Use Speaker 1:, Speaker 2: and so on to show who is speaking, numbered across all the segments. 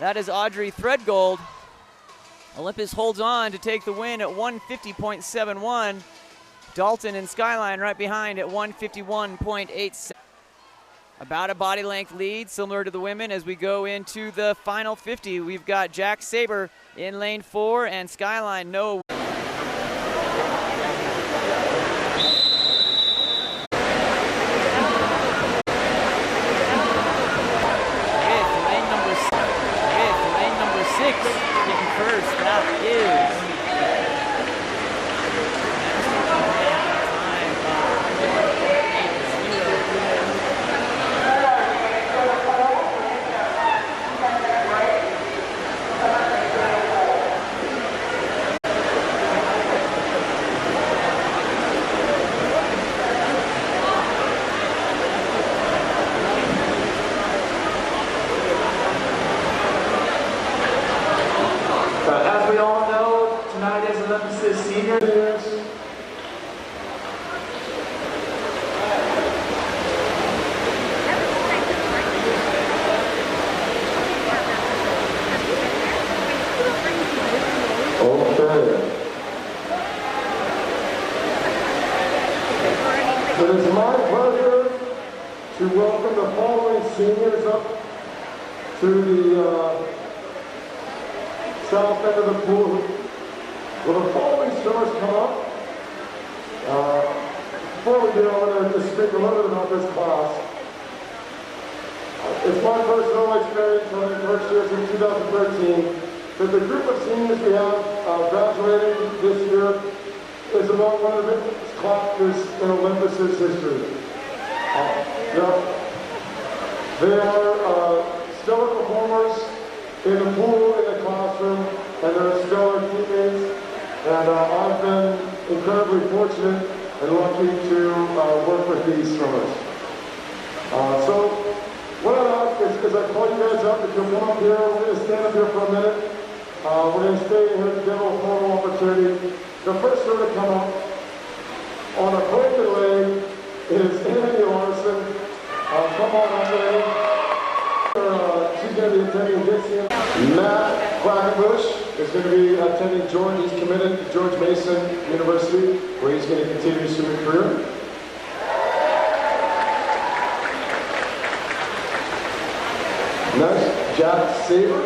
Speaker 1: That is Audrey Threadgold. Olympus holds on to take the win at 150.71. Dalton and Skyline right behind at 151.87. About a body length lead, similar to the women, as we go into the final 50. We've got Jack Saber in lane 4 and Skyline no. Lane number 6 getting first. That is
Speaker 2: It is my pleasure to welcome the following seniors up to the south end of the pool. Will the following swimmers come up? Before we do, I'm going to just speak a little bit about this class. It's my personal experience running first year since 2013 that the group of seniors we have graduating this year is among one of the biggest classes in Olympus's history. They are stellar performers in the pool, in the classroom, and they're stellar teammates. And I've been incredibly fortunate and lucky to work with these swimmers. So what I'd ask is I call you guys up, if you'll come up here, we're going to stand up here for a minute. We're going to stay here to give a formal opportunity. The first one to come up on a broken leg is Annie Larson. Come on up there. She's going to be attending this year. Matt Quackenbush is going to be attending George. He's committed to George Mason University, where he's going to continue his swimming career. Next, Jack Saber.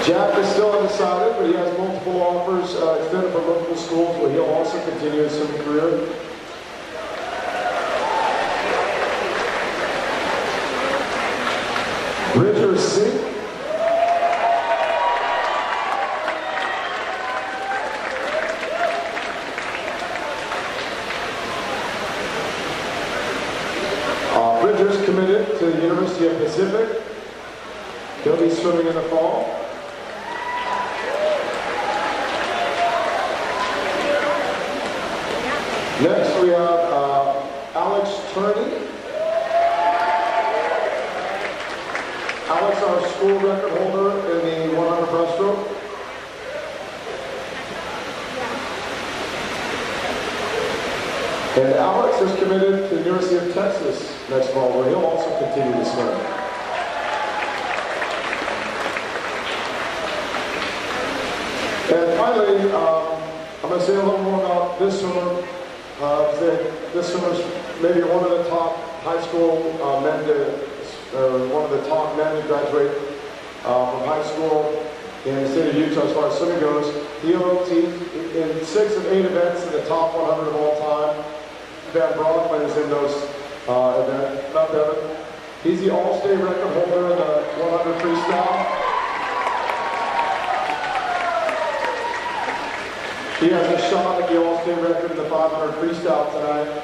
Speaker 2: Jack is still undecided, but he has multiple offers extended from multiple schools where he'll also continue his swimming career. Bridger Sink. Bridger's committed to the University of Pacific. He'll be swimming in the fall. Next we have Alex Turney. Alex, our school record holder in the 100 breaststroke. And Alex is committed to the University of Texas next fall, where he'll also continue to swim. And finally, I'm going to say a little more about this swimmer. This swimmer's maybe one of the top high school men one of the top men to graduate from high school in the state of Utah as far as swimming goes. He owns in 6 of 8 events in the top 100 of all time. Van Brockman is in those events, not Devin. He's the all-state record holder in the 100 freestyle. He has a shot at the all-state record in the 500 freestyle tonight.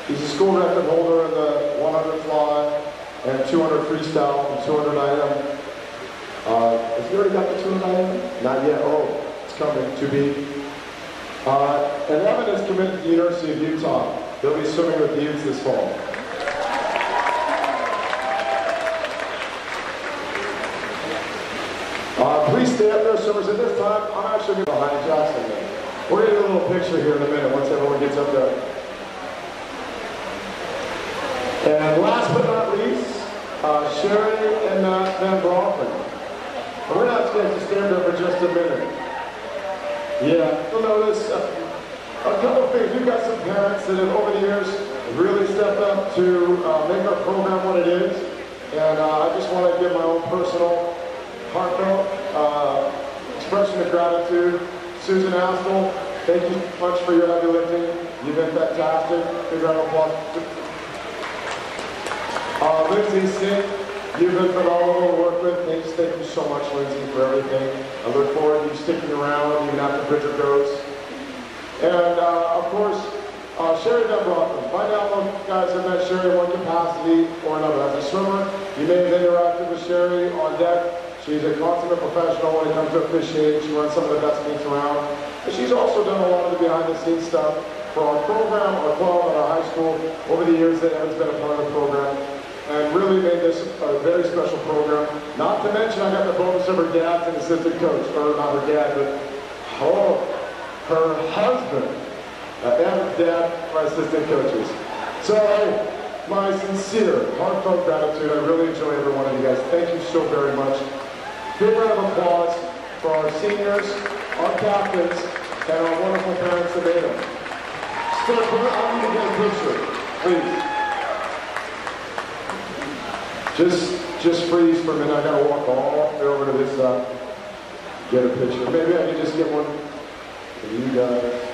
Speaker 2: He's a school record holder in the 100 fly and 200 freestyle and 200 IM. Has he already got the 200 IM? Not yet. Oh, it's coming to be. And Evan is committed to the University of Utah. He'll be swimming with the Utes this fall. Please stay up there, swimmers. at this time, I'm actually going to behind Jackson. We're going to do a little picture here in a minute once everyone gets up there. And last but not least, Sherry and Matt Van Bronfen. We're not going to stand there for just a minute. Yeah, you'll notice a couple of things. We've got some parents that have, over the years, really stepped up to make our program what it is. And I just want to give my own personal, heartfelt expression of gratitude. Susan Aspel, thank you so much for your heavy lifting. You've been fantastic. Big round of applause. Lindsay Singh, you've been phenomenal to work with. Thank you so much, Lindsay, for everything. I look forward to you sticking around even after Bridget goes. And of course, Sherry Van Bronfen. By now, you guys have met Sherry in one capacity or another. As a swimmer, you may have interacted with Sherry on deck. She's a consummate professional when it comes to officiating. She runs some of the best meets around. And she's also done a lot of the behind-the-scenes stuff for our program, our club, and our high school over the years that Evan's been a part of the program. And really made this a very special program. Not to mention, I got the bonus of her dad's an assistant coach. Or not her dad, but her husband. Evan's dad, my assistant coaches. So my sincere, heartfelt gratitude. I really enjoy every one of you guys. Thank you so very much. Big round of applause for our seniors, our captains, and our wonderful parents that made them. Start, I need to get a picture, please. Just freeze for a minute. I gotta walk all the way over to this side, get a picture. Maybe I can just get one for you guys.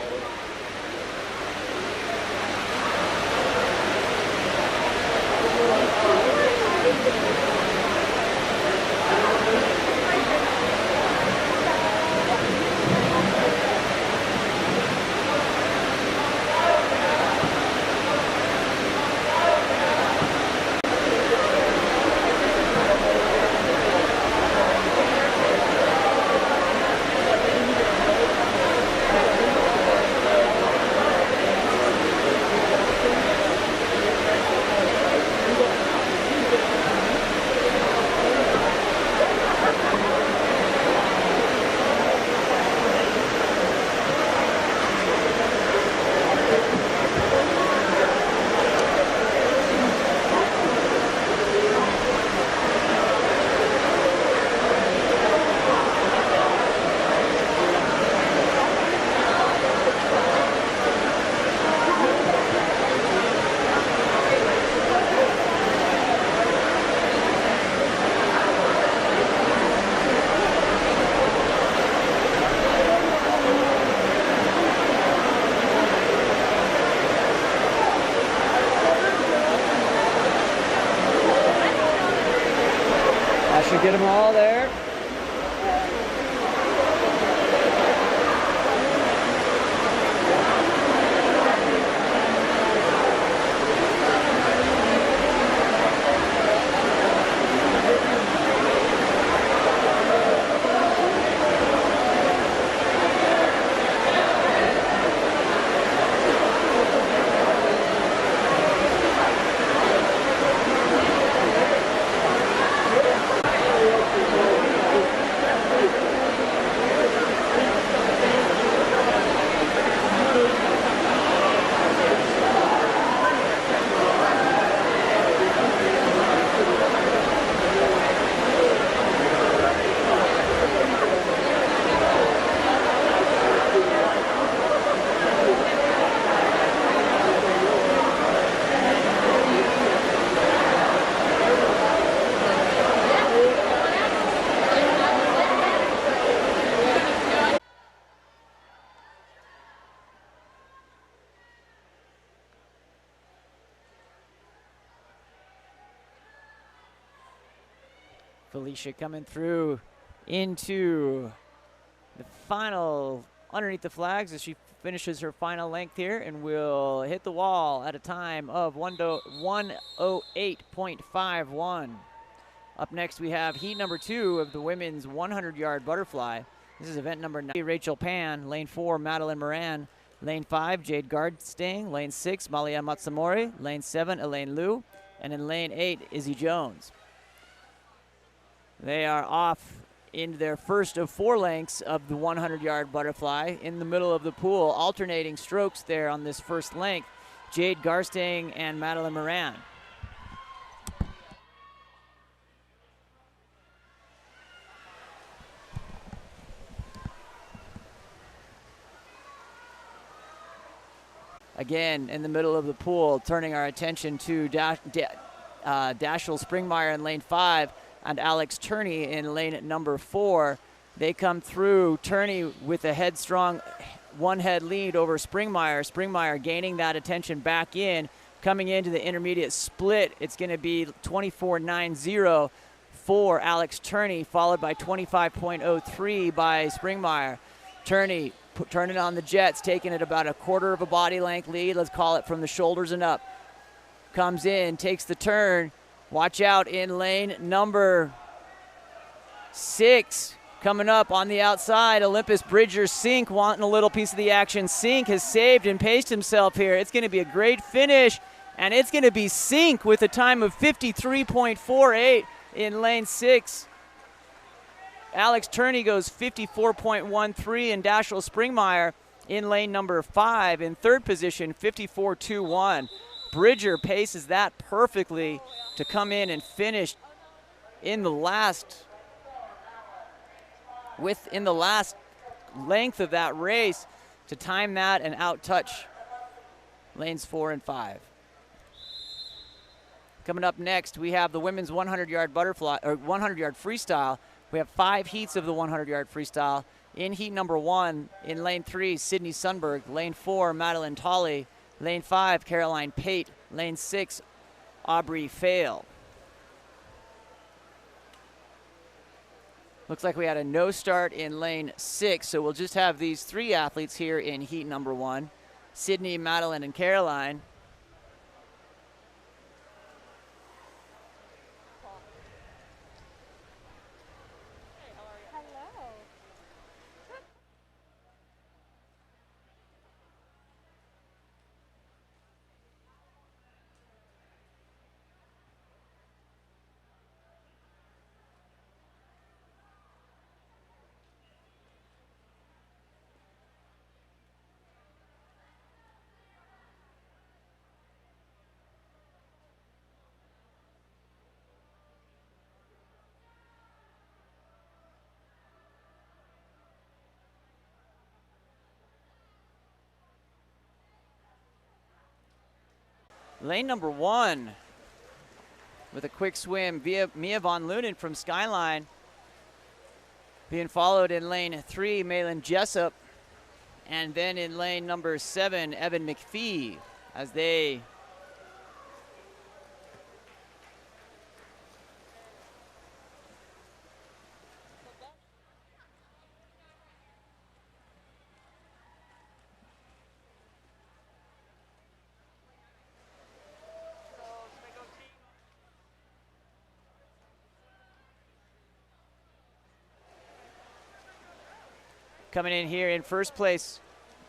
Speaker 1: Get them all there. Felicia coming through into the final underneath the flags as she finishes her final length here and will hit the wall at a time of 1:08.51. Up next we have heat number 2 of the women's 100-yard butterfly. This is event number 9. Rachel Pan, lane 4, Madeline Moran, lane 5, Jade Gardsting, lane 6, Malia Matsumori, lane 7, Elaine Liu, and in lane 8, Izzy Jones. They are off in their first of 4 lengths of the 100-yard butterfly in the middle of the pool. Alternating strokes there on this first length, Jade Garstang and Madeline Moran. Again, in the middle of the pool, turning our attention to Dashiell Springmeyer in lane 5 and Alex Turney in lane number 4. They come through, Turney with a headstrong one-head lead over Springmeyer. Springmeyer gaining that attention back in, coming into the intermediate split. It's going to be 24.90 for Alex Turney, followed by 25.03 by Springmeyer. Turney turning on the jets, taking it about a quarter of a body length lead. Let's call it from the shoulders and up. Comes in, takes the turn. Watch out in lane number 6. Coming up on the outside, Olympus Bridger Sink wanting a little piece of the action. Sink has saved and paced himself here. It's going to be a great finish, and it's going to be Sink with a time of 53.48 in lane 6. Alex Turney goes 54.13, and Dashiell Springmeyer in lane number 5 in third position, 54.21. Bridger paces that perfectly to come in and finish in the last length of that race to time that and out-touch lanes 4 and 5. Coming up next, we have the women's 100-yard butterfly or 100-yard freestyle. We have 5 heats of the 100-yard freestyle. In heat number 1, in lane 3, Sydney Sundberg. Lane 4, Madeline Tolley. Lane 5, Caroline Pate. Lane 6, Aubrey Fail. Looks like we had a no start in lane 6, so we'll just have these 3 athletes here in heat number 1. Sydney, Madeline, and Caroline. Lane number 1 with a quick swim via Mia Von Lunen from Skyline. Being followed in lane 3, Malin Jessup. And then in lane number 7, Evan McPhee, as they coming in here in first place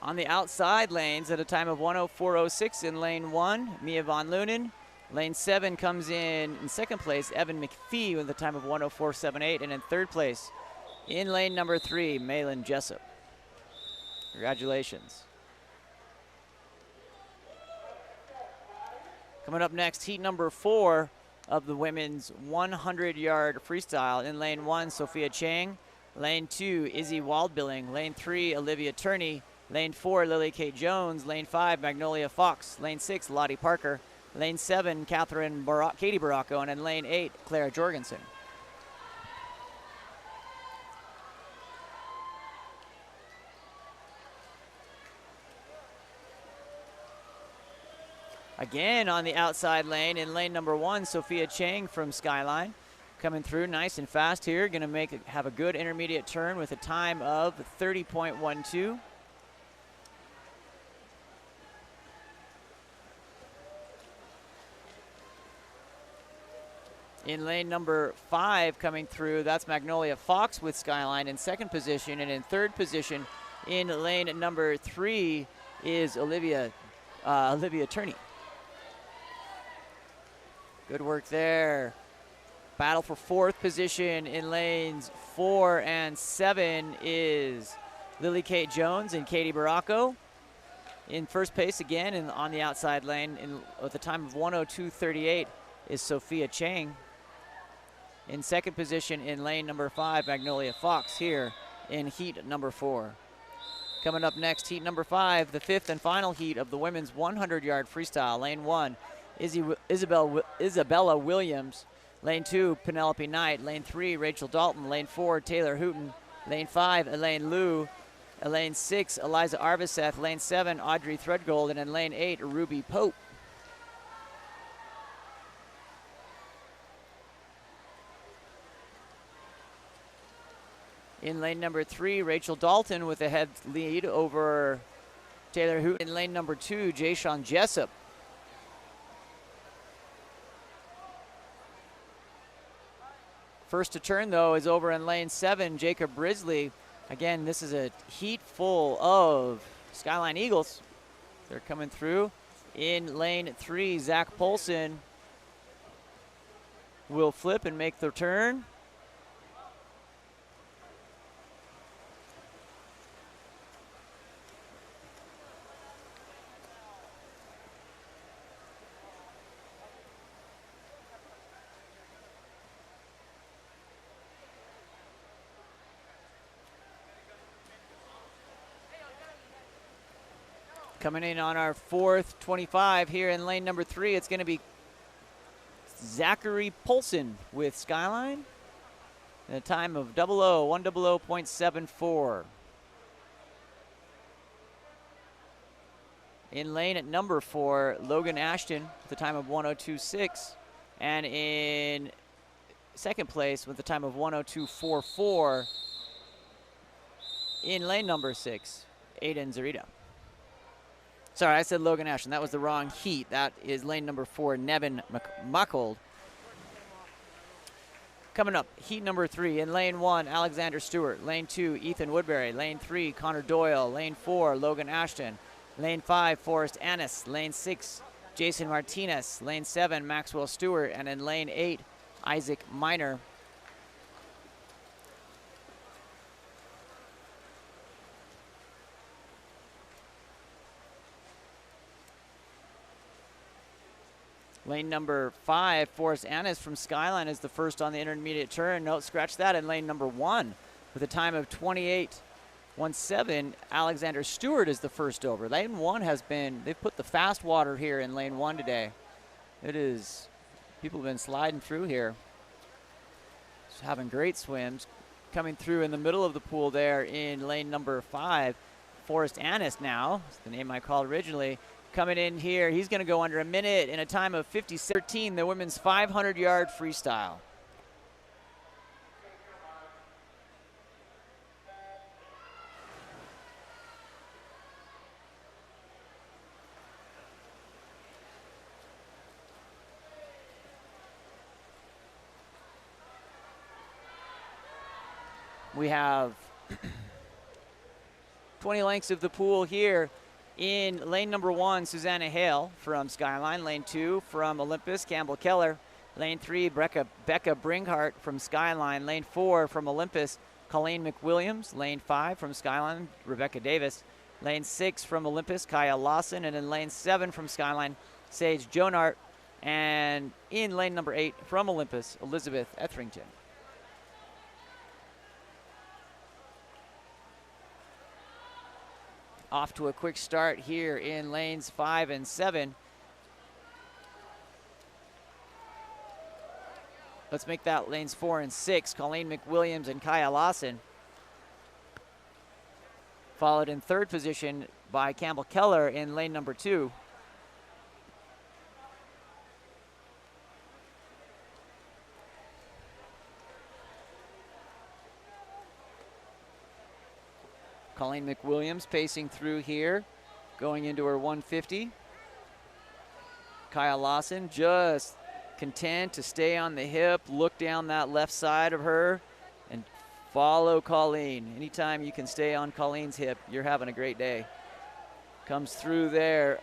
Speaker 1: on the outside lanes at a time of 104.06 in lane 1, Mia Von Lunen. Lane 7 comes in second place, Evan McPhee with a time of 104.78. And in third place, in lane number 3, Malin Jessup. Congratulations. Coming up next, heat number 4 of the women's 100-yard freestyle. In lane 1, Sophia Chang. Lane 2, Izzy Waldbilling. Lane 3, Olivia Turney. Lane 4, Lily Kate Jones. Lane 5, Magnolia Fox. Lane 6, Lottie Parker. Lane 7, Katie Baracco. And in lane 8, Clara Jorgensen. Again on the outside lane, in lane number 1, Sophia Chang from Skyline. Coming through nice and fast here. Going to have a good intermediate turn with a time of 30.12. In lane number 5 coming through, that's Magnolia Fox with Skyline in second position. And in third position in lane number 3 is Olivia Turney. Good work there. Battle for fourth position in lanes 4 and 7 is Lily Kate Jones and Katie Baracco. In first place again on the outside lane with a time of 1:02:38 is Sophia Chang. In second position in lane number 5, Magnolia Fox here in heat number 4. Coming up next, heat number 5, the fifth and final heat of the women's 100-yard freestyle. Lane 1, Isabella Williams. Lane 2, Penelope Knight. Lane 3, Rachel Dalton. Lane 4, Taylor Hooton. Lane 5, Elaine Liu. Lane 6, Eliza Arviseth. Lane 7, Audrey Threadgold. And in lane 8, Ruby Pope. In lane number 3, Rachel Dalton with a head lead over Taylor Hooton. In lane number 2, Jayshawn Jessup. First to turn, though, is over in lane 7, Jacob Brisley. Again, this is a heat full of Skyline Eagles. They're coming through. In lane 3, Zach Polson will flip and make the turn. Coming in on our fourth 25 here in lane number 3, it's going to be Zachary Polson with Skyline. And a time of 1:00.74. In lane at number 4, Logan Ashton with a time of 1:02.6. And in second place with a time of 1:02.44 in lane number 6, Aiden Zarita. Sorry, I said Logan Ashton. That was the wrong heat. That is lane number 4, Nevin Muckold. Coming up, heat number 3. In lane 1, Alexander Stewart. Lane 2, Ethan Woodbury. Lane 3, Connor Doyle. Lane 4, Logan Ashton. Lane 5, Forrest Annis. Lane 6, Jason Martinez. Lane 7, Maxwell Stewart. And in lane 8, Isaac Miner. Lane number 5, Forrest Annis from Skyline is the first on the intermediate turn. Note, scratch that. In lane number 1 with a time of 28:17, Alexander Stewart is the first over. Lane 1 has been, they've put the fast water here in lane 1 today. It is, people have been sliding through here. Just having great swims. Coming through in the middle of the pool there in lane number 5, Forrest Annis now, that's the name I called originally. Coming in here, he's going to go under a minute in a time of 50:13, the women's 500-yard freestyle. We have 20 lengths of the pool here. In lane number 1, Susanna Hale from Skyline. Lane 2 from Olympus, Campbell Keller. Lane 3, Becca Bringhart from Skyline. Lane 4 from Olympus, Colleen McWilliams. Lane 5 from Skyline, Rebecca Davis. Lane 6 from Olympus, Kaya Lawson. And in lane 7 from Skyline, Sage Jonart. And in lane number 8 from Olympus, Elizabeth Etherington. Off to a quick start here in lanes 5 and 7. Let's make that lanes 4 and 6. Colleen McWilliams and Kaya Lawson. Followed in third position by Campbell Keller in lane number 2. Colleen McWilliams pacing through here, going into her 150. Kaya Lawson just content to stay on the hip, look down that left side of her, and follow Colleen. Anytime you can stay on Colleen's hip, you're having a great day. Comes through there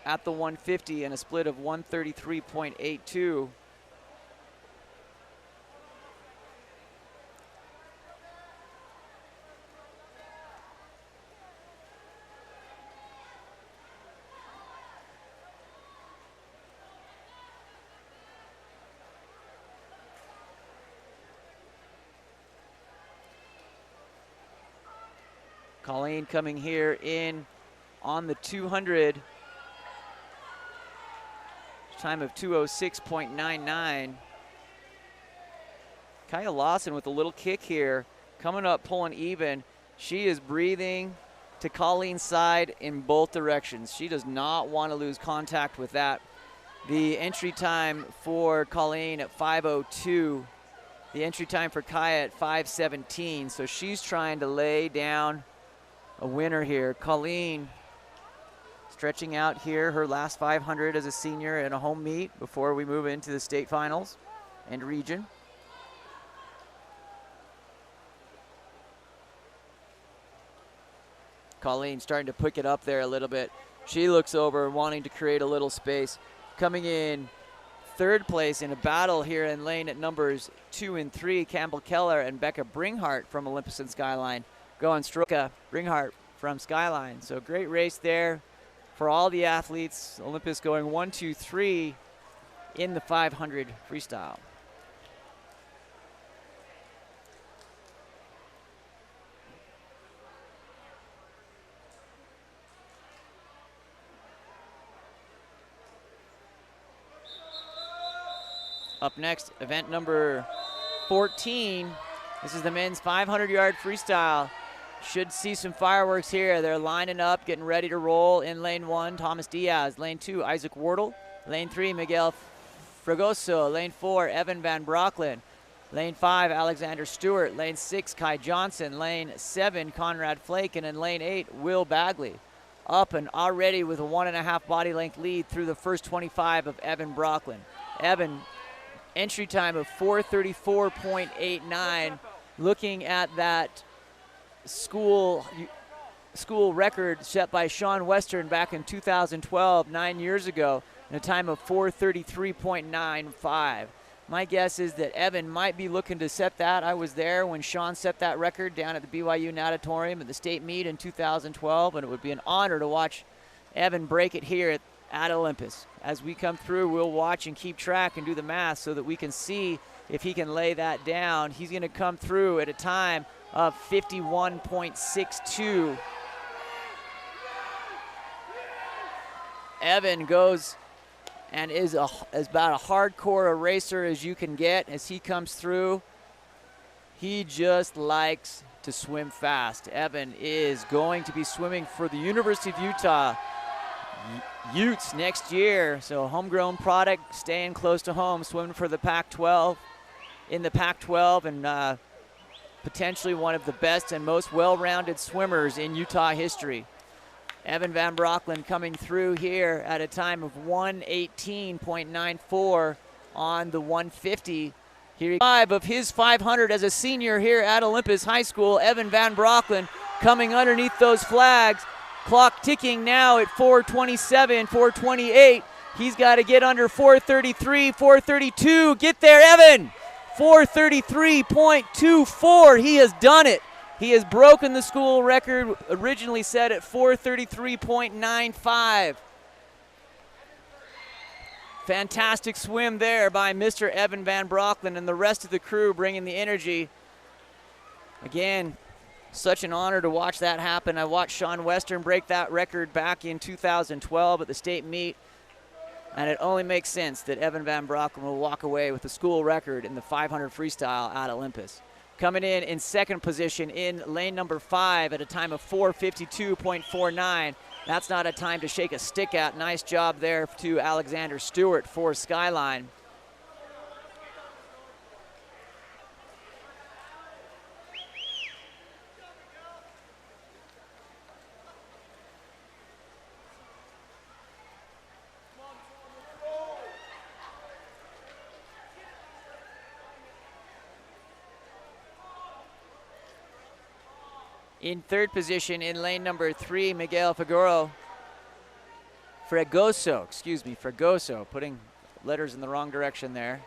Speaker 1: at the 150 and a split of 133.82. Colleen coming here in on the 200. Time of 2:06.99. Kaya Lawson with a little kick here. Coming up, pulling even. She is breathing to Colleen's side in both directions. She does not want to lose contact with that. The entry time for Colleen at 5:02. The entry time for Kaya at 5:17. So she's trying to lay down a winner here. Colleen stretching out here her last 500 as a senior in a home meet before we move into the state finals and region. Colleen starting to pick it up there a little bit. She looks over, wanting to create a little space. Coming in third place in a battle here in lane at numbers 2 and 3, Campbell Keller and Becca Bringhart from Olympus and Skyline. Going Stroka, Bringhart from Skyline. So great race there for all the athletes. Olympus going 1, 2, 3 in the 500 freestyle. Up next, event number 14. This is the men's 500-yard freestyle. Should see some fireworks here. They're lining up, getting ready to roll. In lane 1, Thomas Diaz. Lane 2, Isaac Wardle. Lane 3, Miguel Fragoso. Lane 4, Evan Van Brocklin. Lane 5, Alexander Stewart. Lane 6, Kai Johnson. Lane 7, Conrad Flake. And in lane 8, Will Bagley. Up and already with a 1.5 body length lead through the first 25 of Evan Brocklin. Evan, entry time of 4:34.89. Looking at that school record set by Sean Western back in 2012, 9 years ago, in a time of 4:33.95. My guess is that Evan might be looking to set that. I was there when Sean set that record down at the BYU Natatorium at the state meet in 2012, and it would be an honor to watch Evan break it here at Olympus. As we come through, we'll watch and keep track and do the math so that we can see if he can lay that down. He's going to come through at a time of 51.62. Evan goes and is about a hardcore a racer as you can get as he comes through. He just likes to swim fast. Evan is going to be swimming for the University of Utah Utes next year, so homegrown product, staying close to home, swimming for the Pac-12, in the Pac-12, and potentially one of the best and most well-rounded swimmers in Utah history. Evan Van Brocklin coming through here at a time of 1:18.94 on the 150. Here, 5 of his 500 as a senior here at Olympus High School. Evan Van Brocklin coming underneath those flags. Clock ticking now at 4:27, 4:28. He's got to get under 4:33, 4:32. Get there, Evan! 4:33.24. He has done it. He has broken the school record, originally set at 4:33.95. Fantastic swim there by Mr. Evan Van Brocklin and the rest of the crew bringing the energy. Again, such an honor to watch that happen. I watched Sean Western break that record back in 2012 at the state meet, and it only makes sense that Evan Van Brocklin will walk away with the school record in the 500 freestyle at Olympus. Coming in second position in lane number 5 at a time of 4:52.49. That's not a time to shake a stick at. Nice job there to Alexander Stewart for Skyline. In third position in lane number 3, Miguel Fragoso, putting letters in the wrong direction there.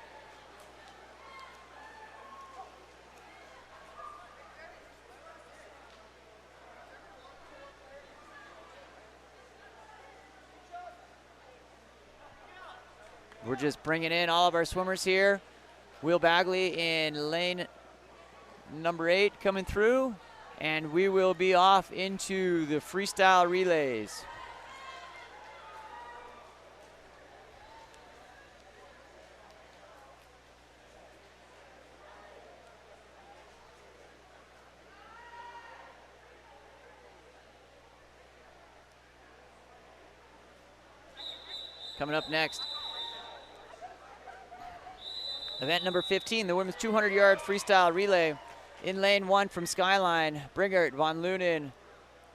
Speaker 1: We're just bringing in all of our swimmers here. Will Bagley in lane number 8 coming through. And we will be off into the freestyle relays. Coming up next, event number 15, the women's 200-yard freestyle relay. In lane 1 from Skyline, Bringert, Von Lunen,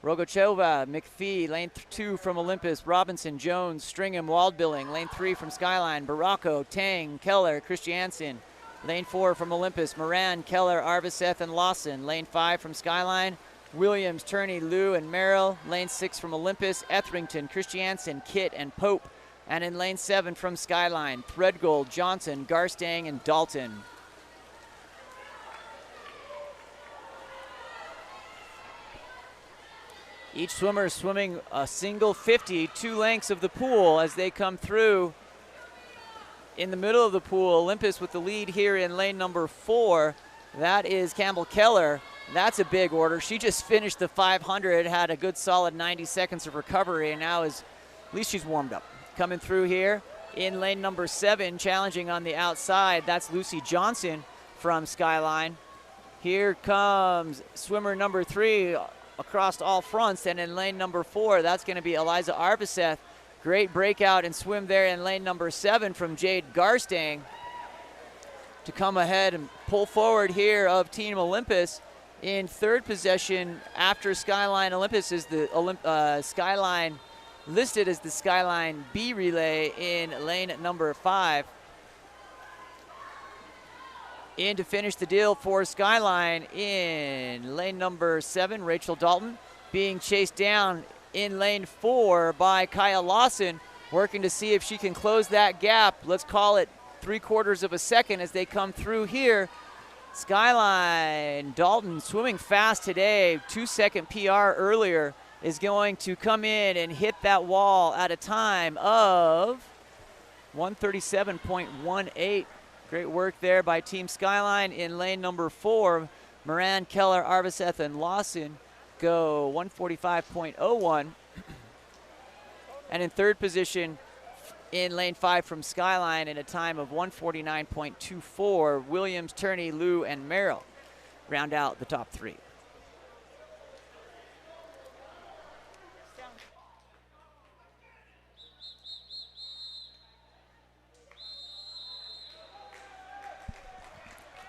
Speaker 1: Rogochova, McPhee. Lane 2 from Olympus, Robinson, Jones, Stringham, Waldbilling. Lane 3 from Skyline, Baracco, Tang, Keller, Christiansen. Lane 4 from Olympus, Moran, Keller, Arviseth, and Lawson. Lane 5 from Skyline, Williams, Turney, Liu, and Merrill. Lane 6 from Olympus, Etherington, Christiansen, Kitt, and Pope. And in lane 7 from Skyline, Threadgold, Johnson, Garstang, and Dalton. Each swimmer swimming a single 50, 2 lengths of the pool as they come through. In the middle of the pool, Olympus with the lead here in lane number 4. That is Campbell Keller. That's a big order. She just finished the 500, had a good solid 90 seconds of recovery, and now at least she's warmed up. Coming through here in lane number 7, challenging on the outside, that's Lucy Johnson from Skyline. Here comes swimmer number 3 across all fronts, and in lane number 4, that's going to be Eliza Arviseth. Great breakout and swim there in lane number 7 from Jade Garstang to come ahead and pull forward here of Team Olympus. In third position after Skyline, Olympus is the Skyline listed as the Skyline B relay in lane number 5. In to finish the deal for Skyline in lane number 7, Rachel Dalton, being chased down in lane 4 by Kaya Lawson, working to see if she can close that gap. Let's call it 3/4 of a second as they come through here. Skyline, Dalton swimming fast today, 2-second PR earlier, is going to come in and hit that wall at a time of 137.18. Great work there by Team Skyline. In lane number 4, Moran, Keller, Arviseth, and Lawson go 145.01. And in third position in lane 5 from Skyline in a time of 149.24, Williams, Turney, Liu, and Merrill round out the top 3.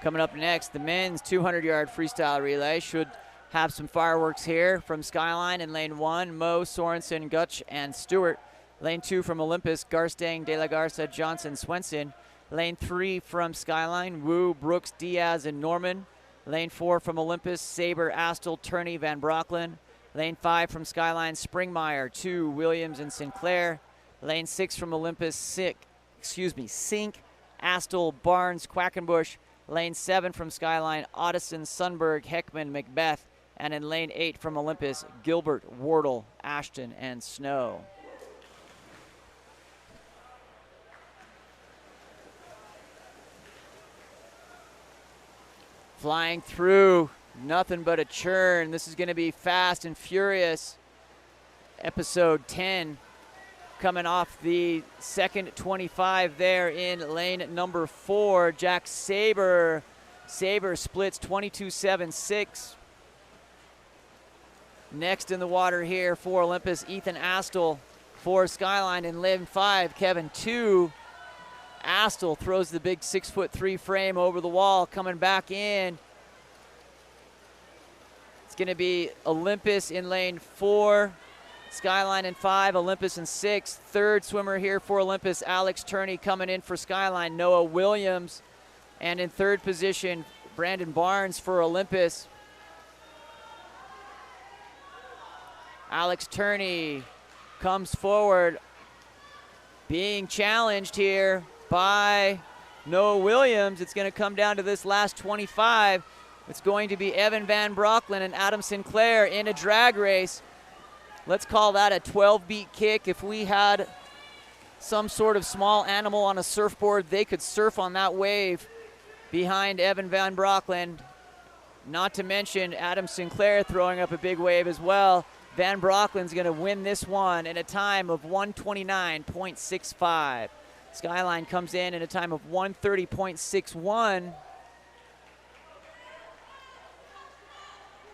Speaker 1: Coming up next, the men's 200-yard freestyle relay. Should have some fireworks here from Skyline in lane 1, Moe, Sorensen, Gutsch, and Stewart. Lane 2 from Olympus, Garstang, De La Garza, Johnson, Swenson. Lane 3 from Skyline, Wu, Brooks, Diaz, and Norman. Lane 4 from Olympus, Saber, Astle, Turney, Van Brocklin. Lane 5 from Skyline, Springmeyer, 2, Williams, and Sinclair. Lane 6 from Olympus, Sink, Astle, Barnes, Quackenbush. Lane 7 from Skyline, Otteson, Sunberg, Heckman, Macbeth. And in lane 8 from Olympus, Gilbert, Wardle, Ashton, and Snow. Flying through, nothing but a churn. This is going to be Fast and Furious, episode 10. Coming off the second 25 there in lane number 4, Jack Saber. Saber splits 22.76. Next in the water here for Olympus, Ethan Astle. For Skyline in lane 5, Kevin 2. Astle throws the big 6'3" frame over the wall, coming back in. It's going to be Olympus in lane 4. Skyline in 5, Olympus in 6. Third swimmer here for Olympus, Alex Turney coming in for Skyline, Noah Williams. And in third position, Brandon Barnes for Olympus. Alex Turney comes forward, being challenged here by Noah Williams. It's going to come down to this last 25. It's going to be Evan Van Brocklin and Adam Sinclair in a drag race. Let's call that a 12-beat kick. If we had some sort of small animal on a surfboard, they could surf on that wave behind Evan Van Brocklin. not to mention Adam Sinclair throwing up a big wave as well. Van Brocklin's going to win this one in a time of 129.65. Skyline comes in a time of 130.61.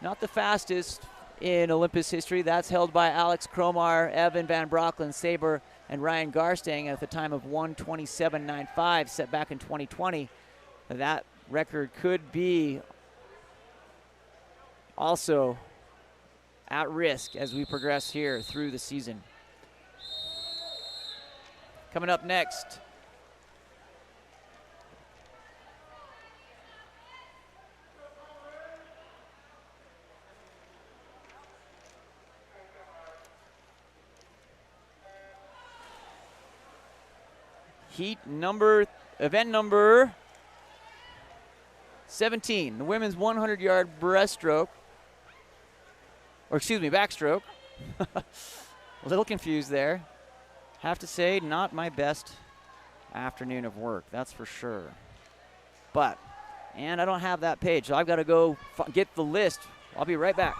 Speaker 1: Not the fastest in Olympus history. That's held by Alex Cromar, Evan Van Brocklin, Saber, and Ryan Garstang at the time of 127.95 set back in 2020. That record could be also at risk as we progress here through the season. Coming up next, event number 17, the women's 100-yard breaststroke. Or excuse me, backstroke. A little confused there. Have to say, not my best afternoon of work, that's for sure. And I don't have that page, so I've got to go get the list. I'll be right back.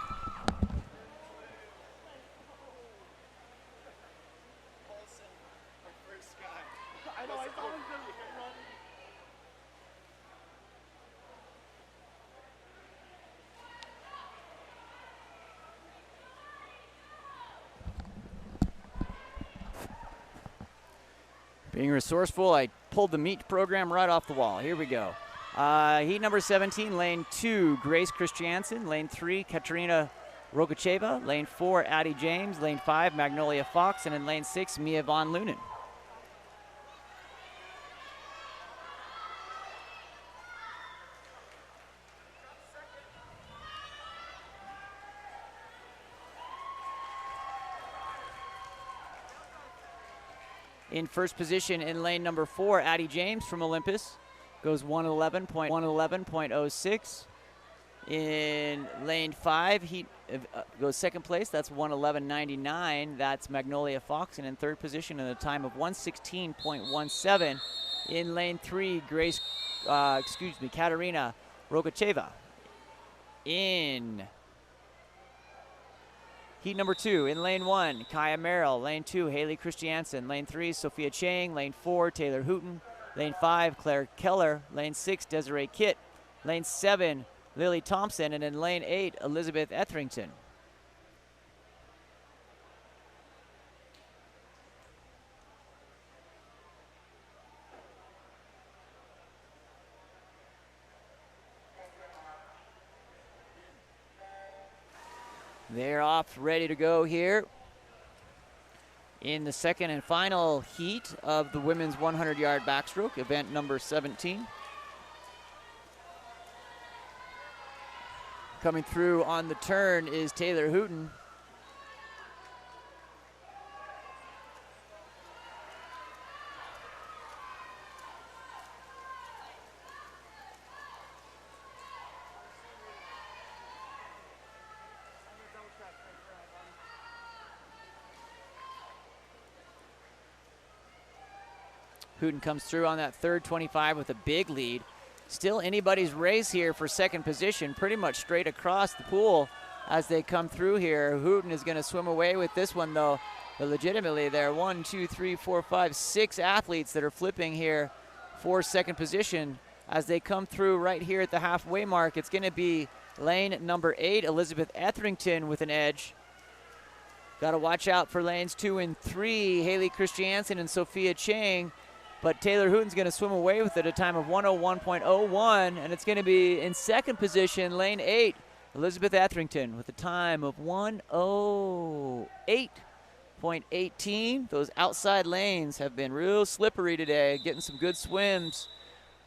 Speaker 1: Being resourceful, I pulled the meet program right off the wall. Here we go. Heat number 17, lane 2, Grace Christiansen. Lane 3, Katerina Rogacheva. Lane 4, Addie James. Lane 5, Magnolia Fox. And in lane 6, Mia Von Lunen. In first position in lane number 4, Addie James from Olympus goes 111.06. In lane 5, he goes second place. That's 111.99. That's Magnolia Fox. And in third position in a time of 116.17. In lane 3, Katerina Rogacheva. In heat number 2, in lane 1, Kaya Merrill. Lane 2, Haley Christiansen. Lane 3, Sophia Chang. Lane 4, Taylor Hooten. Lane 5, Claire Keller. Lane 6, Desiree Kitt. Lane 7, Lily Thompson. And in lane 8, Elizabeth Etherington. They're off, ready to go here in the second and final heat of the women's 100-yard backstroke, event number 17. Coming through on the turn is Taylor Hooten. Hooten comes through on that third 25 with a big lead. Still anybody's race here for second position, pretty much straight across the pool as they come through here. Hooten is going to swim away with this one, though. But legitimately, there are 1, 2, 3, 4, 5, 6 athletes that are flipping here for second position as they come through right here at the halfway mark. It's going to be lane number 8, Elizabeth Etherington with an edge. Got to watch out for lanes 2 and 3, Haley Christiansen and Sophia Chang. But Taylor Hooten's going to swim away with it at a time of 101.01, and it's going to be in second position, lane 8, Elizabeth Etherington with a time of 108.18. Those outside lanes have been real slippery today, getting some good swims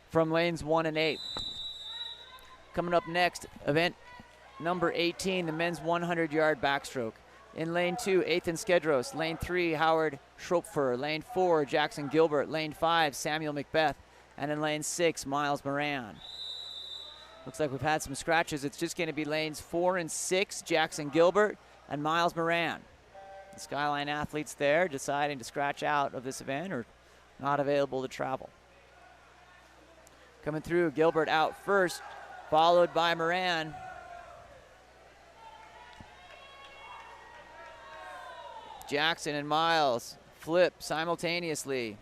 Speaker 1: from lanes 1 and 8. Coming up next, event number 18, the men's 100-yard backstroke. In lane 2, Ethan Skedros. Lane 3, Howard Schropfer. Lane 4, Jackson Gilbert. Lane 5, Samuel Macbeth. And in lane 6, Miles Moran. Looks like we've had some scratches. It's just going to be lanes 4 and 6, Jackson Gilbert and Miles Moran. The Skyline athletes there deciding to scratch out of this event or not available to travel. Coming through, Gilbert out first. followed by Moran. Jackson and Miles flip simultaneously.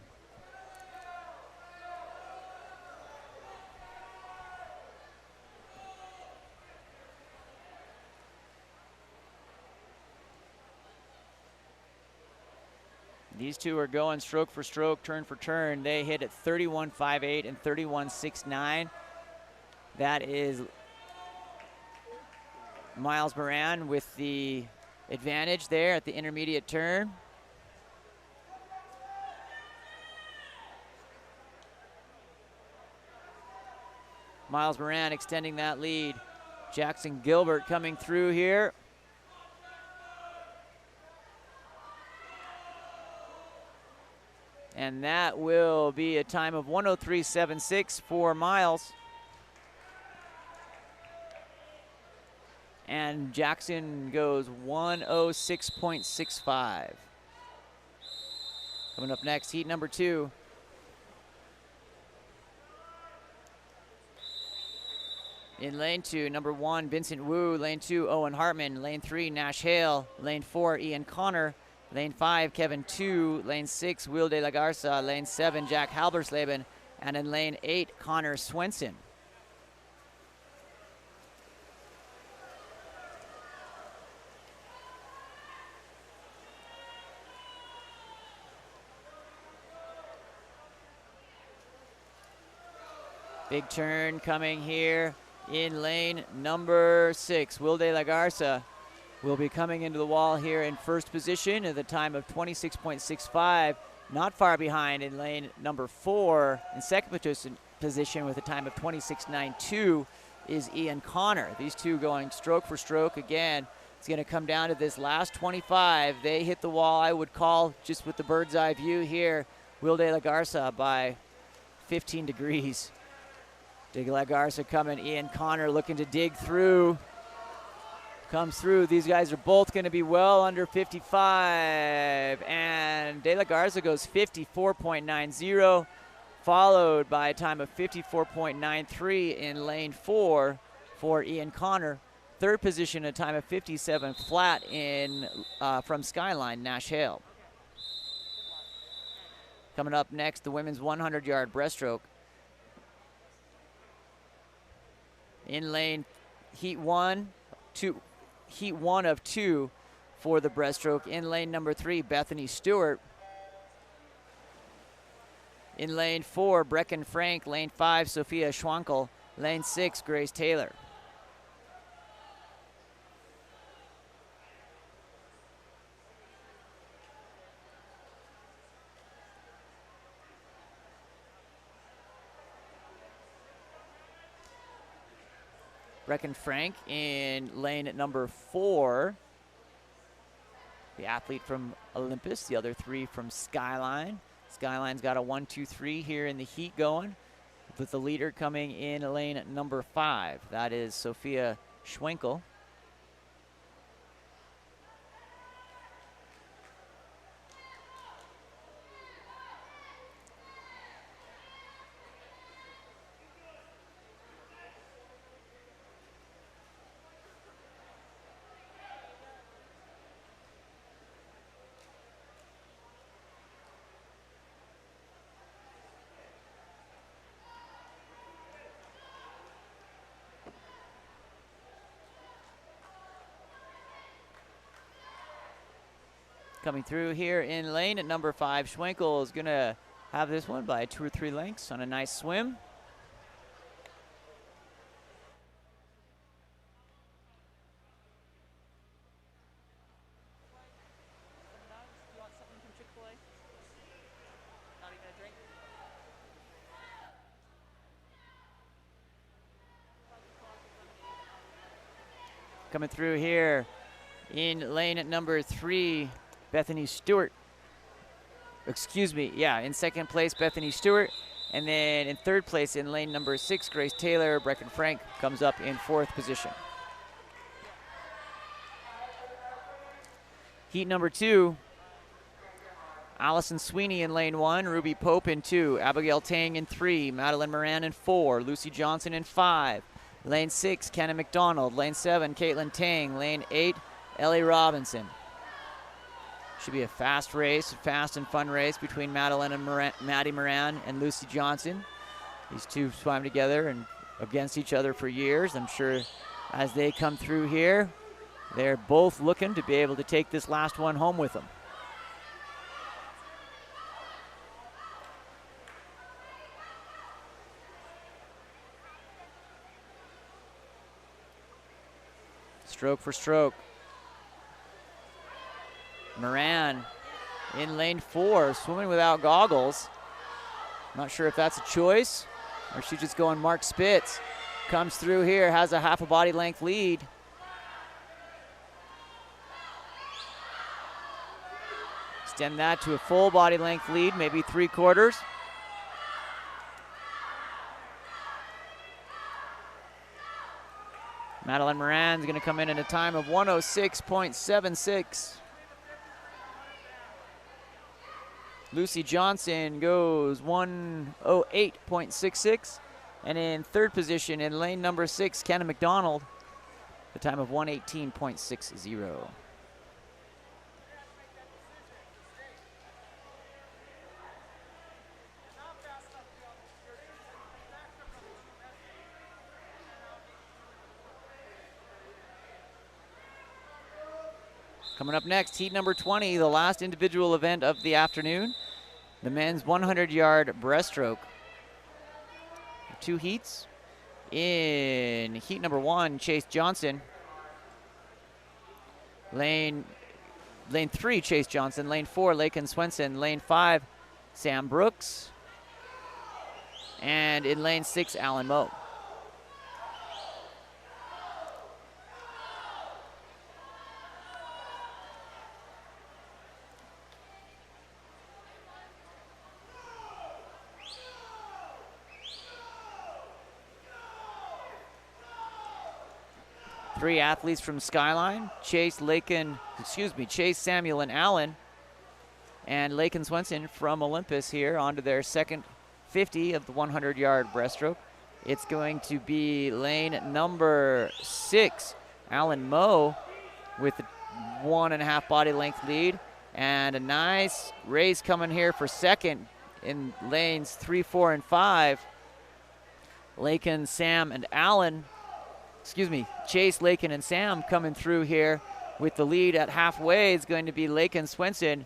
Speaker 1: These two are going stroke for stroke, turn for turn. They hit at 31.58 and 31.69. That is Miles Moran with the advantage there at the intermediate turn. Miles Moran extending that lead. Jackson Gilbert coming through here. And that will be a time of 1:03.76 for Miles. And Jackson goes 1:06.65. Coming up next, heat number 2. In lane 2, number 1, Vincent Wu. Lane 2, Owen Hartman. Lane 3, Nash Hale. Lane 4, Ian Connor. Lane 5, Kevin 2. Lane 6, Will de la Garza. Lane 7, Jack Halbersleben. And in lane 8, Connor Swenson. Big turn coming here in lane number 6. Will de la Garza will be coming into the wall here in first position at the time of 26.65. Not far behind in lane number 4. In second position with a time of 26.92 is Ian Connor. These two going stroke for stroke again. It's going to come down to this last 25. They hit the wall, I would call, just with the bird's eye view here, Will de la Garza by 15 degrees. De la Garza coming, Ian Connor looking to dig through. Comes through. These guys are both going to be well under 55. And De La Garza goes 54.90, followed by a time of 54.93 in lane 4 for Ian Connor. Third position, a time of 57 flat in from Skyline, Nash Hale. Coming up next, the women's 100-yard breaststroke. In lane heat 1 of 2 for the breaststroke. In lane number 3, Bethany Stewart. In lane 4, Brecken Frank. Lane 5, Sophia Schwankel. Lane 6, Grace Taylor. Brecken Frank in lane number 4. The athlete from Olympus, the other 3 from Skyline. Skyline's got a 1-2-3 here in the heat going, with the leader coming in lane number 5. That is Sophia Schwenkel. Coming through here in lane at number 5, Schwenkel is going to have this one by 2 or 3 lengths on a nice swim. Coming through here in lane at number 3, Bethany Stewart. Excuse me, yeah, in second place, Bethany Stewart. And then in third place in lane number 6, Grace Taylor. Brecken Frank comes up in 4th position. Heat number 2, Allison Sweeney in lane 1, Ruby Pope in 2, Abigail Tang in 3, Madeline Moran in 4, Lucy Johnson in 5, Lane 6, Kenna McDonald. Lane 7, Caitlin Tang. Lane 8, Ellie Robinson. Should be a fast race, a fast and fun race between Maddie Moran and Lucy Johnson. These two swam together and against each other for years. I'm sure as they come through here, they're both looking to be able to take this last one home with them. Stroke for stroke. Moran in lane 4, swimming without goggles. Not sure if that's a choice or she's just going Mark Spitz. Comes through here, has a half a body length lead. Extend that to a full body length lead, maybe 3/4. Madeline Moran's going to come in at a time of 106.76. Lucy Johnson goes 108.66. And in third position in lane number 6, Kenna McDonald, the time of 118.60. Coming up next, heat number 20, the last individual event of the afternoon, the men's 100-yard breaststroke. 2 heats. In heat number 1, Chase Johnson. Lane 3, Chase Johnson. Lane 4, Lakin Swenson. Lane 5, Sam Brooks. And in lane 6, Alan Moe. Three athletes from Skyline, Chase, Samuel, and Allen. And Lakin Swenson from Olympus here onto their second 50 of the 100-yard breaststroke. It's going to be lane number 6, Alan Moe, with a 1.5 body length lead. And a nice race coming here for second in lanes 3, 4, and 5. Lakin, Sam, and Allen. Chase, Lakin, and Sam coming through here with the lead at halfway. Is going to be Lakin Swenson.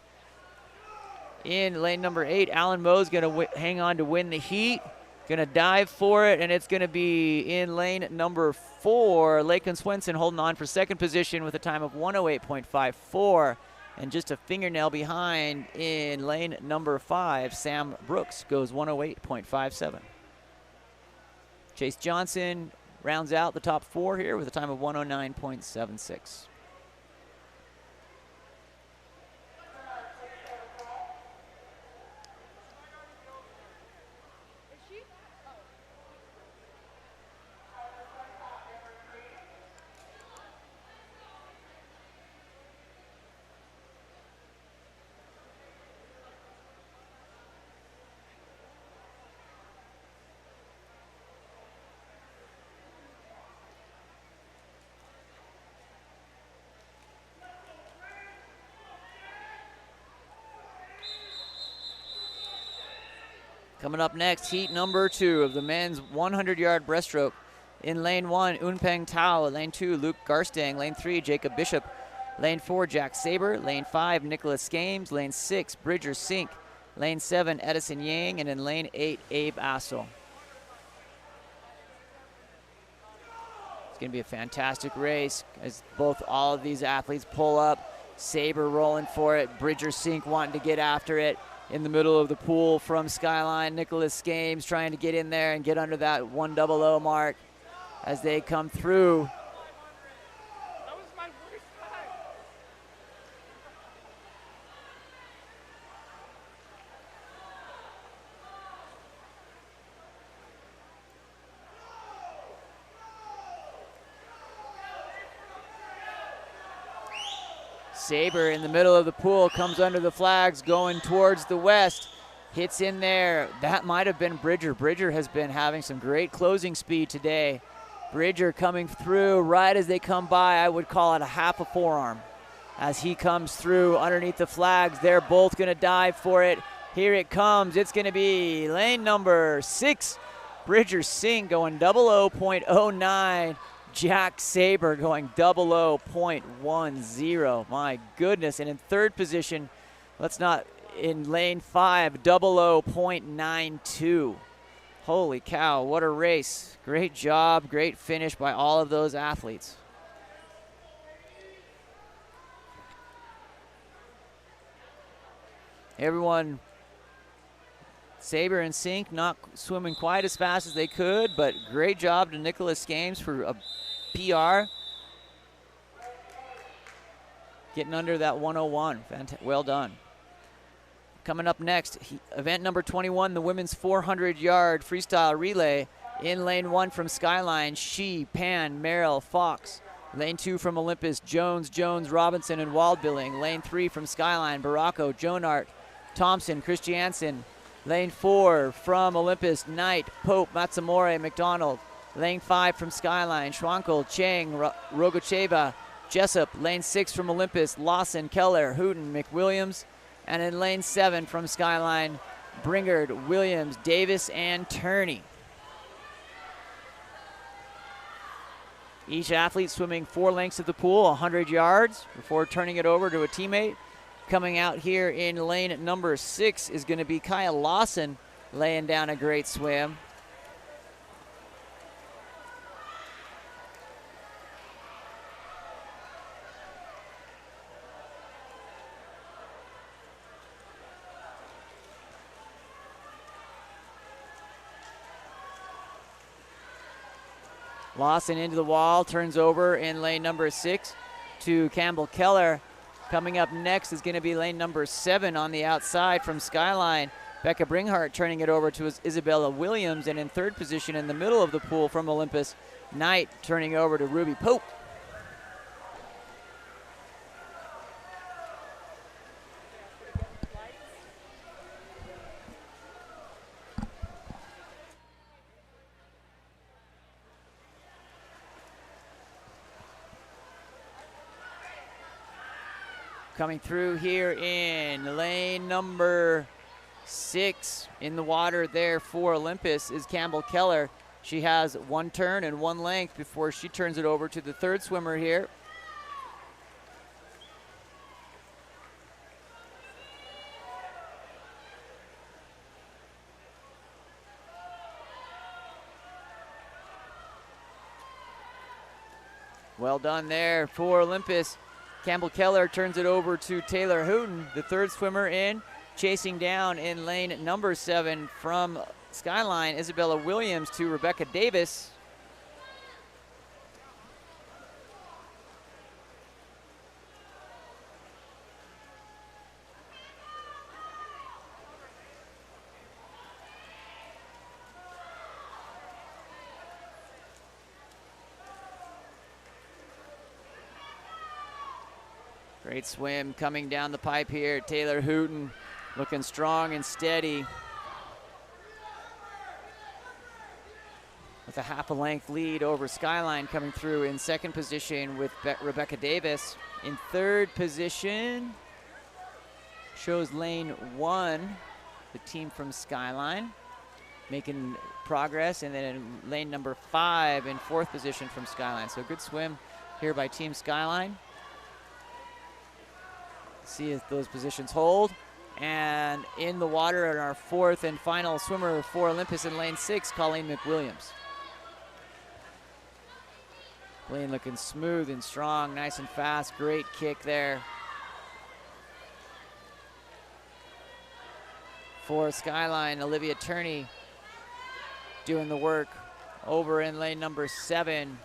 Speaker 1: In lane number 8, Alan Moe's going to hang on to win the heat. Going to dive for it, and it's going to be in lane number 4. Lakin Swenson holding on for second position with a time of 108.54. And just a fingernail behind in lane number 5, Sam Brooks goes 108.57. Chase Johnson rounds out the top 4 here with a time of 109.76. Coming up next, heat number 2 of the men's 100-yard breaststroke. In lane 1, Unpeng Tao. Lane 2, Luke Garstang. Lane 3, Jacob Bishop. Lane 4, Jack Saber. Lane 5, Nicholas Games. Lane 6, Bridger Sink. Lane 7, Edison Yang. And in lane 8, Abe Assel. It's going to be a fantastic race as all of these athletes pull up. Saber rolling for it. Bridger Sink wanting to get after it. In the middle of the pool from Skyline, Nicholas Games trying to get in there and get under that 100 mark as they come through.
Speaker 3: That was my worst time.
Speaker 1: Saber in the middle of the pool, comes under the flags, going towards the west. Hits in there. That might have been Bridger. Bridger has been having some great closing speed today. Bridger coming through right as they come by. I would call it a half a forearm. As he comes through underneath the flags, they're both going to dive for it. Here it comes. It's going to be lane number 6. Bridger Singh going 00.09. Jack Saber going 00.10. My goodness. And in third position, in lane 5, 00.92. Holy cow, what a race. Great job, great finish by all of those athletes. Everyone, Saber and Sink not swimming quite as fast as they could, but great job to Nicholas Games for a PR. Getting under that 101, well done. Coming up next, event number 21, the women's 400-yard freestyle relay. In lane 1 from Skyline, She, Pan, Merrill, Fox. Lane 2 from Olympus, Jones, Robinson, and Waldbilling. Lane 3 from Skyline, Baracco, Jonart, Thompson, Christiansen. Lane 4 from Olympus, Knight, Pope, Matsumore, McDonald. Lane 5 from Skyline, Schwankel, Chang, Rogocheva, Jessup. Lane 6 from Olympus, Lawson, Keller, Hooten, McWilliams. And in lane 7 from Skyline, Bringard, Williams, Davis, and Turney. Each athlete swimming 4 lengths of the pool, 100 yards, before turning it over to a teammate. Coming out here in lane number 6 is going to be Kyle Lawson, laying down a great swim. Lawson into the wall, turns over in lane number 6 to Campbell Keller. Coming up next is going to be lane number 7 on the outside from Skyline. Becca Bringhart turning it over to Isabella Williams, and in third position in the middle of the pool from Olympus, Knight turning over to Ruby Pope. Coming through here in lane number 6 in the water there for Olympus is Campbell Keller. She has 1 turn and 1 length before she turns it over to the third swimmer here. Well done there for Olympus. Campbell Keller turns it over to Taylor Hooten, the third swimmer in. Chasing down in lane number 7 from Skyline, Isabella Williams to Rebecca Davis. Great swim coming down the pipe here. Taylor Hooten looking strong and steady. With a half a length lead over Skyline, coming through in second position with Rebecca Davis. In third position shows lane 1, the team from Skyline, making progress. And then in lane number 5 in fourth position from Skyline. So good swim here by Team Skyline. See if those positions hold. And in the water in our fourth and final swimmer for Olympus in lane 6, Colleen McWilliams. Colleen looking smooth and strong, nice and fast, great kick there. For Skyline, Olivia Turney doing the work over in lane number 7.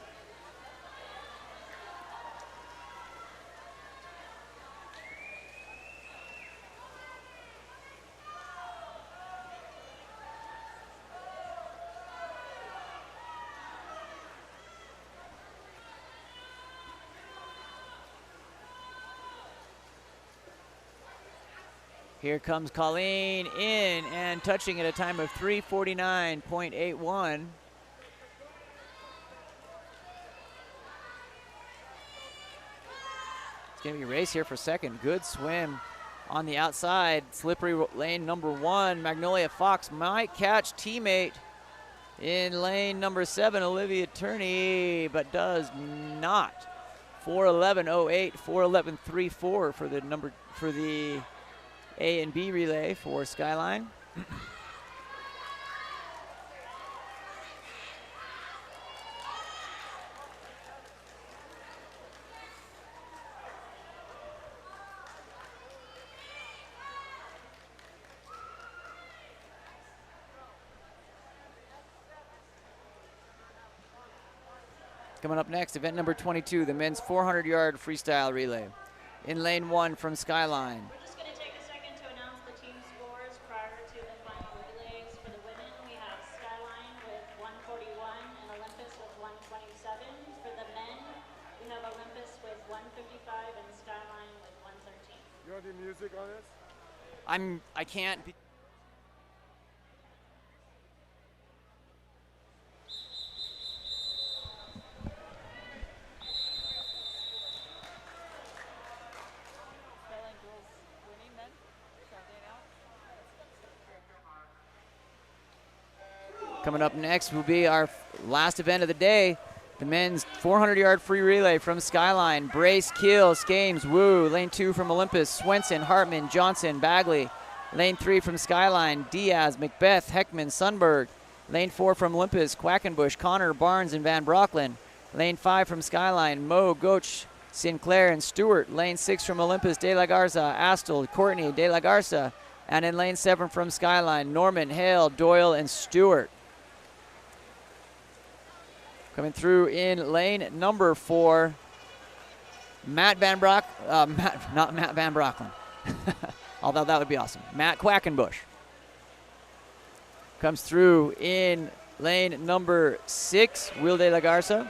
Speaker 1: Here comes Colleen in and touching at a time of 3:49.81. going to be a race here for second. Good swim on the outside. Slippery lane number 1. Magnolia Fox might catch teammate in lane number 7, Olivia Turney, but does not. 4:11.08, 4:11.34 for the A and B relay for Skyline. Coming up next, event number 22, the men's 400-yard freestyle relay. In lane 1 from Skyline.
Speaker 4: We're just going to take a second to announce the team scores prior to the final relays. For the women, we have Skyline with 141 and Olympus with 127. For the men, we have Olympus with 155 and Skyline with 113.
Speaker 2: You want to do music on this?
Speaker 1: I can't. Coming up next will be our last event of the day, the men's 400-yard free relay from Skyline. Brace, Keel, Skames, Wu. Lane 2 from Olympus, Swenson, Hartman, Johnson, Bagley. Lane 3 from Skyline, Diaz, Macbeth, Heckman, Sundberg. Lane 4 from Olympus, Quackenbush, Connor, Barnes, and Van Brocklin. Lane 5 from Skyline, Moe, Goach, Sinclair, and Stewart. Lane 6 from Olympus, De La Garza, Astle, Courtney, De La Garza. And in lane 7 from Skyline, Norman, Hale, Doyle, and Stewart. Coming through in lane number 4, Matt Van Brock, not Matt Van Brocklin, although that would be awesome. Matt Quackenbush comes through in lane number 6, Will de la Garza.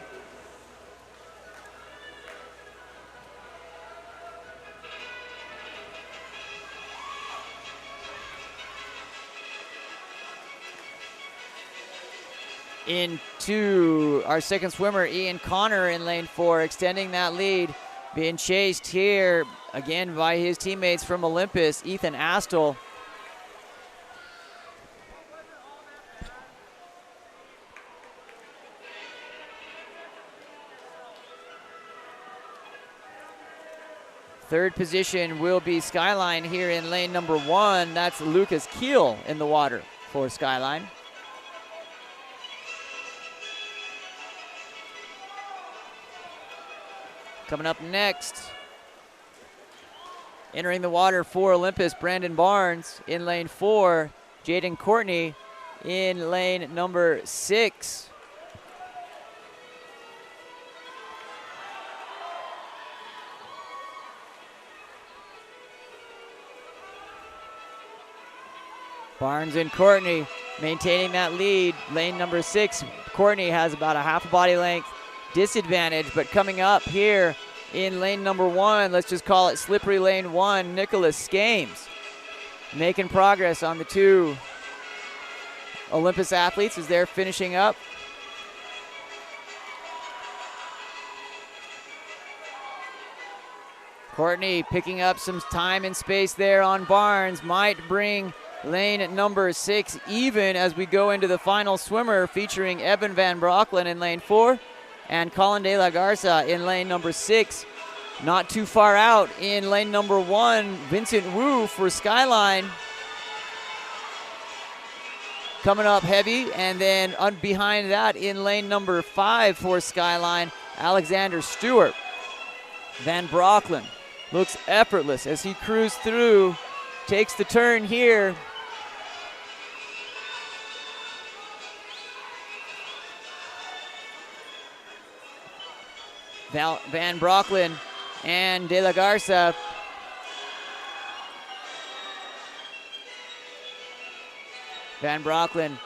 Speaker 1: Into our second swimmer, Ian Connor, in lane 4, extending that lead. Being chased here again by his teammates from Olympus, Ethan Astle. Third position will be Skyline here in lane number 1. That's Lucas Keel in the water for Skyline. Coming up next, entering the water for Olympus, Brandon Barnes. In lane 4, Jaden Courtney in lane number 6. Barnes and Courtney maintaining that lead. Lane number 6, Courtney has about a half a body length disadvantage, but coming up here in lane number 1, let's just call it slippery lane 1, Nicholas Skames making progress on the 2 Olympus athletes as they're finishing up. Courtney picking up some time and space there on Barnes, might bring lane number 6 even as we go into the final swimmer, featuring Evan Van Brocklin in lane 4 and Colin De La Garza in lane number 6. Not too far out in lane number 1, Vincent Wu for Skyline. Coming up heavy, and then behind that in lane number 5 for Skyline, Alexander Stewart. Van Brocklin looks effortless as he cruised through, takes the turn here. Van Brocklin and De La Garza. Van Brocklin,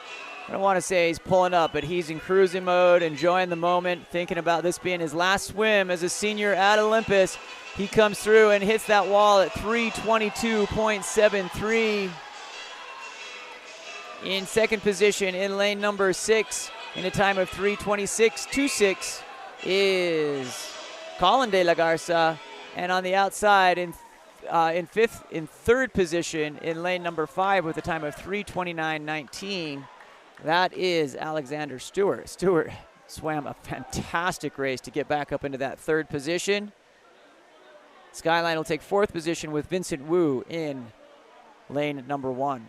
Speaker 1: I don't want to say he's pulling up, but he's in cruising mode, enjoying the moment, thinking about this being his last swim as a senior at Olympus. He comes through and hits that wall at 3:22.73. In second position in lane number 6 in a time of 3:26.26 is Colin De La Garza, And on the outside, in third position in lane number 5 with a time of 3:29.19, that is Alexander Stewart. Stewart swam a fantastic race to get back up into that third position. Skyline will take fourth position with Vincent Wu in lane number 1.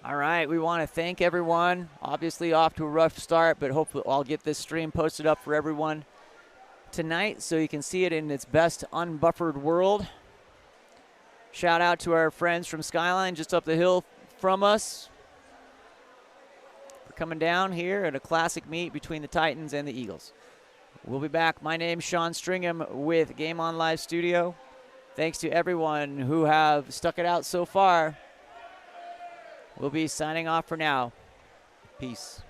Speaker 1: All right, we want to thank everyone. Obviously off to a rough start, but hopefully I'll get this stream posted up for everyone tonight so you can see it in its best unbuffered world. Shout out to our friends from Skyline just up the hill from us. We're coming down here at a classic meet between the Titans and the Eagles. We'll be back. My name's Sean Stringham with Game On Live Studio. Thanks to everyone who have stuck it out so far. We'll be signing off for now. Peace.